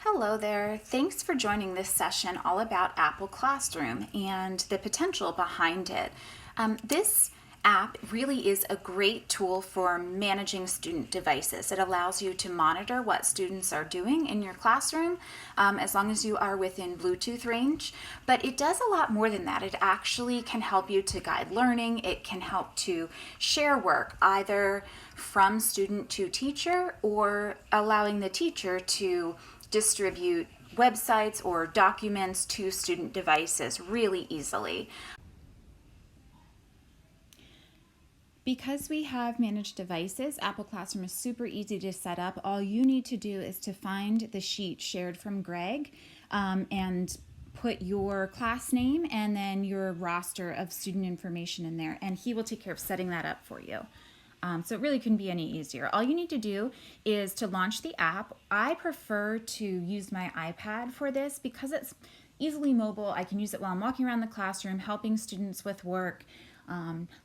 Hello there. Thanks for joining this session all about Apple Classroom and the potential behind it. This app really is a great tool for managing student devices. It allows you to monitor what students are doing in your classroom as long as you are within Bluetooth range. But it does a lot more than that. It actually can help you to guide learning. It can help to share work either from student to teacher or allowing the teacher to distribute websites or documents to student devices really easily. Because we have managed devices, Apple Classroom is super easy to set up. All you need to do is to find the sheet shared from Greg and put your class name and then your roster of student information in there, and he will take care of setting that up for you. So it really couldn't be any easier. All you need to do is to launch the app. I prefer to use my iPad for this because it's easily mobile. I can use it while I'm walking around the classroom, helping students with work,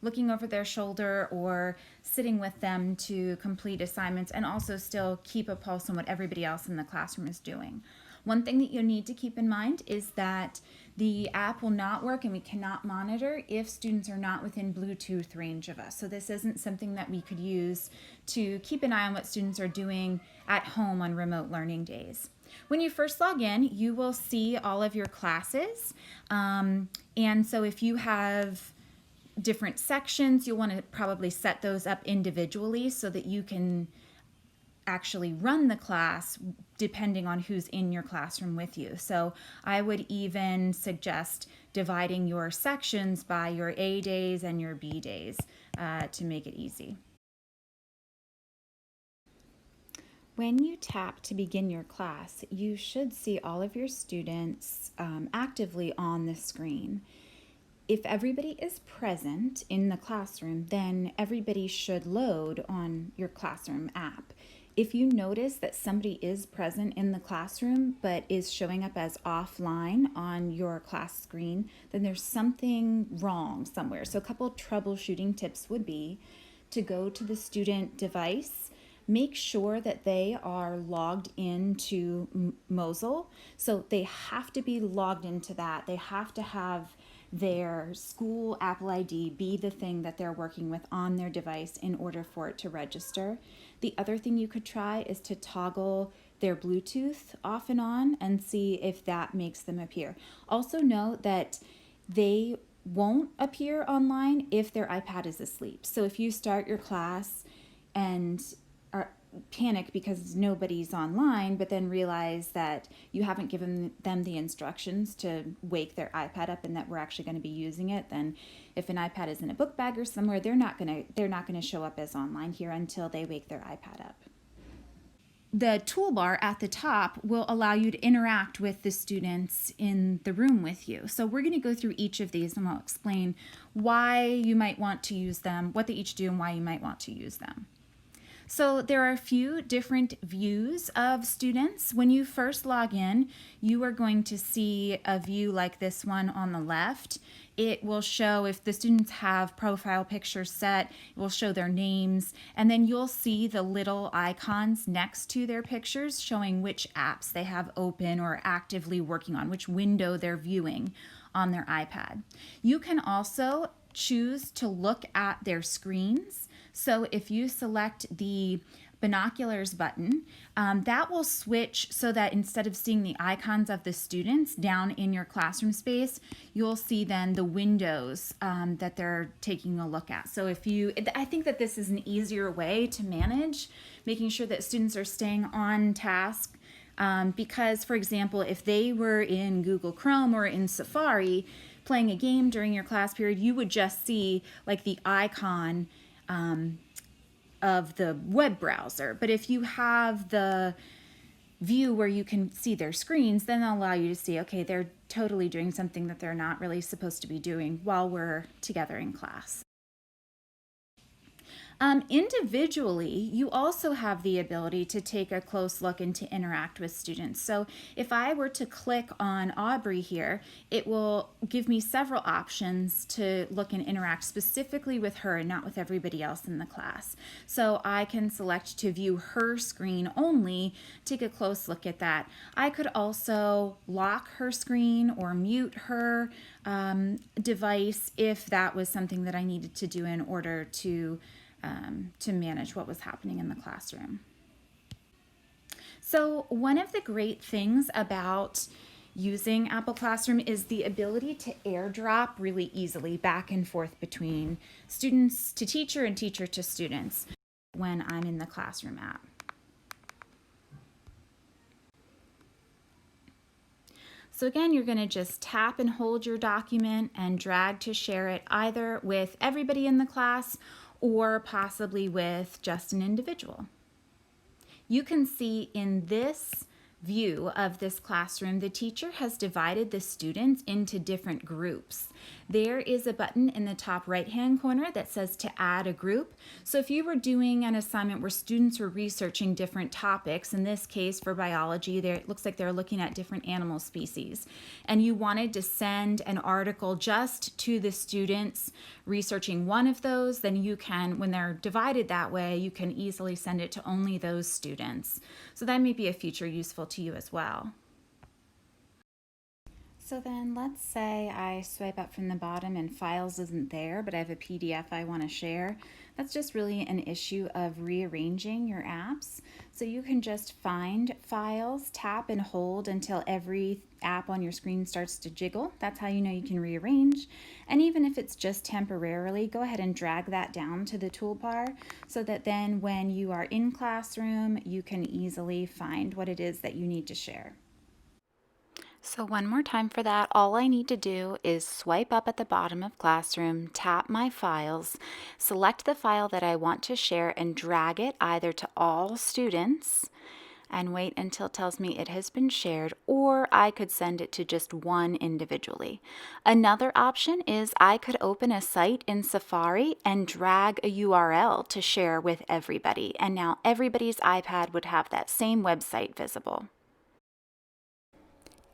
looking over their shoulder, or sitting with them to complete assignments, and also still keep a pulse on what everybody else in the classroom is doing. One thing that you'll need to keep in mind is that the app will not work and we cannot monitor if students are not within Bluetooth range of us. So this isn't something that we could use to keep an eye on what students are doing at home on remote learning days. When you first log in, you will see all of your classes. And so if you have different sections, you'll want to probably set those up individually so that you can actually run the class depending on who's in your classroom with you. So I would even suggest dividing your sections by your A days and your B days to make it easy. When you tap to begin your class, you should see all of your students actively on the screen. If everybody is present in the classroom, then everybody should load on your classroom app. If you notice that somebody is present in the classroom but is showing up as offline on your class screen, then there's something wrong somewhere. So a couple of troubleshooting tips would be to go to the student device, make sure that they are logged into Mozel. So they have to be logged into that. They have to have their school Apple ID be the thing that they're working with on their device in order for it to register. The other thing you could try is to toggle their Bluetooth off and on and see if that makes them appear. Also note that they won't appear online if their iPad is asleep. So if you start your class and panic because nobody's online, but then realize that you haven't given them the instructions to wake their iPad up and that we're actually going to be using it, then if an iPad is in a book bag or somewhere, they're not going to show up as online here until they wake their iPad up. The toolbar at the top will allow you to interact with the students in the room with you. So we're going to go through each of these and I'll explain why you might want to use them, what they each do, and why you might want to use them. So there are a few different views of students. When you first log in, you are going to see a view like this one on the left. It will show if the students have profile pictures set, it will show their names, and then you'll see the little icons next to their pictures showing which apps they have open or actively working on, which window they're viewing on their iPad. You can also choose to look at their screens. So if you select the binoculars button, that will switch so that instead of seeing the icons of the students down in your classroom space, you'll see then the windows that they're taking a look at. So I think that this is an easier way to manage, making sure that students are staying on task. Because, for example, if they were in Google Chrome or in Safari playing a game during your class period, you would just see like the icon of the web browser. But if you have the view where you can see their screens, then they'll allow you to see, okay, they're totally doing something that they're not really supposed to be doing while we're together in class. Individually, you also have the ability to take a close look and to interact with students. So if I were to click on Aubrey here, it will give me several options to look and interact specifically with her and not with everybody else in the class. So I can select to view her screen only, take a close look at that. I could also lock her screen or mute her device if that was something that I needed to do in order to manage what was happening in the classroom. So one of the great things about using Apple Classroom is the ability to airdrop really easily back and forth between students to teacher and teacher to students when I'm in the Classroom app. So again, you're going to just tap and hold your document and drag to share it either with everybody in the class or possibly with just an individual. You can see in this view of this classroom, the teacher has divided the students into different groups. There is a button in the top right-hand corner that says to add a group. So if you were doing an assignment where students were researching different topics, in this case for biology, it looks like they're looking at different animal species, and you wanted to send an article just to the students researching one of those, then you can, when they're divided that way, you can easily send it to only those students. So that may be a feature useful to you as well. So then let's say I swipe up from the bottom and files isn't there, but I have a PDF I want to share. That's just really an issue of rearranging your apps. So you can just find files, tap and hold until every app on your screen starts to jiggle. That's how you know you can rearrange. And even if it's just temporarily, go ahead and drag that down to the toolbar so that then when you are in Classroom, you can easily find what it is that you need to share. So one more time for that, all I need to do is swipe up at the bottom of Classroom, tap my files, select the file that I want to share and drag it either to all students and wait until it tells me it has been shared, or I could send it to just one individually. Another option is I could open a site in Safari and drag a URL to share with everybody, and now everybody's iPad would have that same website visible.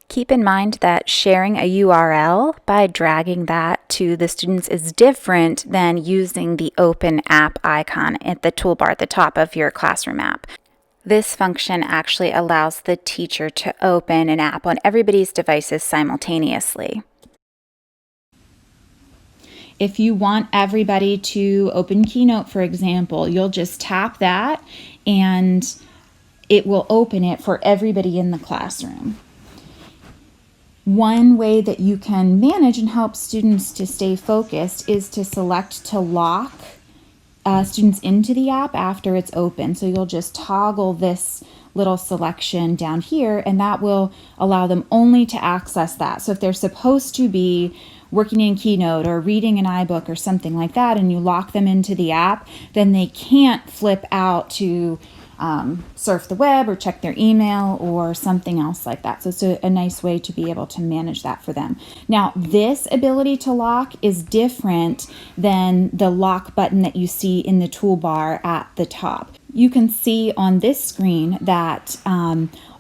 Keep in mind that sharing a URL by dragging that to the students is different than using the open app icon at the toolbar at the top of your Classroom app. This function actually allows the teacher to open an app on everybody's devices simultaneously. If you want everybody to open Keynote, for example, you'll just tap that and it will open it for everybody in the classroom. One way that you can manage and help students to stay focused is to select to lock students into the app after it's open. So you'll just toggle this little selection down here, and that will allow them only to access that. So if they're supposed to be working in Keynote or reading an iBook or something like that, and you lock them into the app, then they can't flip out to surf the web or check their email or something else like that. So it's a nice way to be able to manage that for them. Now, this ability to lock is different than the lock button that you see in the toolbar at the top. You can see on this screen that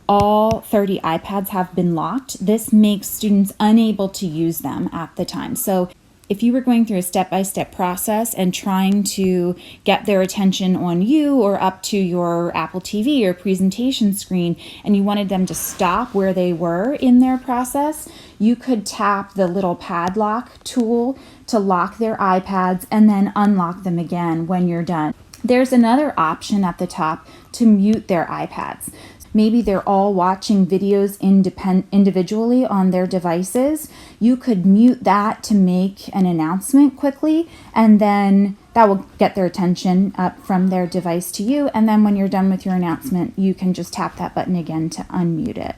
all 30 iPads have been locked. This makes students unable to use them at the time. So if you were going through a step-by-step process and trying to get their attention on you or up to your Apple TV or presentation screen, and you wanted them to stop where they were in their process, you could tap the little padlock tool to lock their iPads and then unlock them again when you're done. There's another option at the top to mute their iPads. Maybe they're all watching videos individually on their devices. You could mute that to make an announcement quickly, and then that will get their attention up from their device to you. And then when you're done with your announcement, you can just tap that button again to unmute it.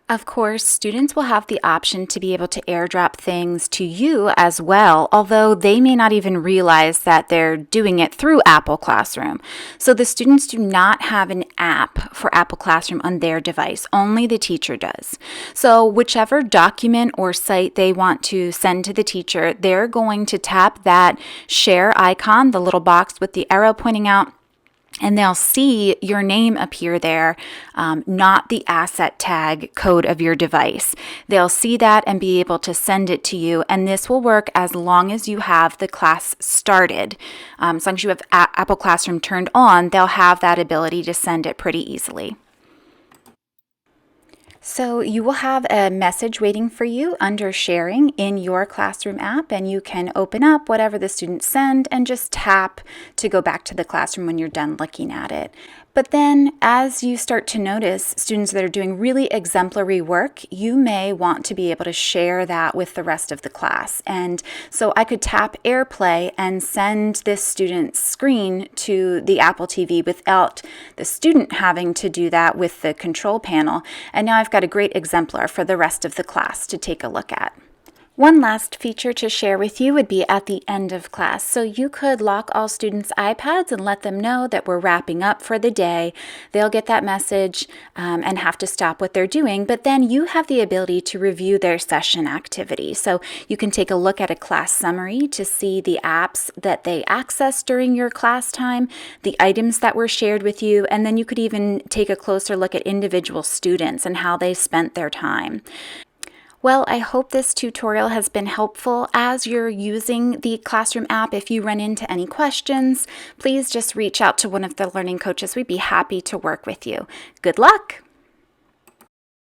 Of course, students will have the option to be able to airdrop things to you as well, although they may not even realize that they're doing it through Apple Classroom. So the students do not have an app for Apple Classroom on their device, only the teacher does. So whichever document or site they want to send to the teacher, they're going to tap that share icon, the little box with the arrow pointing out, and they'll see your name appear there, not the asset tag code of your device. They'll see that and be able to send it to you, and this will work as long as you have the class started. As long as you have Apple Classroom turned on, they'll have that ability to send it pretty easily. So you will have a message waiting for you under sharing in your classroom app, and you can open up whatever the students send and just tap to go back to the classroom when you're done looking at it. But then as you start to notice students that are doing really exemplary work, you may want to be able to share that with the rest of the class. And so I could tap AirPlay and send this student's screen to the Apple TV without the student having to do that with the control panel. And now I've got a great exemplar for the rest of the class to take a look at. One last feature to share with you would be at the end of class. So you could lock all students' iPads and let them know that we're wrapping up for the day. They'll get that message and have to stop what they're doing, but then you have the ability to review their session activity. So you can take a look at a class summary to see the apps that they accessed during your class time, the items that were shared with you, and then you could even take a closer look at individual students and how they spent their time. Well, I hope this tutorial has been helpful as you're using the Classroom app. If you run into any questions, please just reach out to one of the learning coaches. We'd be happy to work with you. Good luck!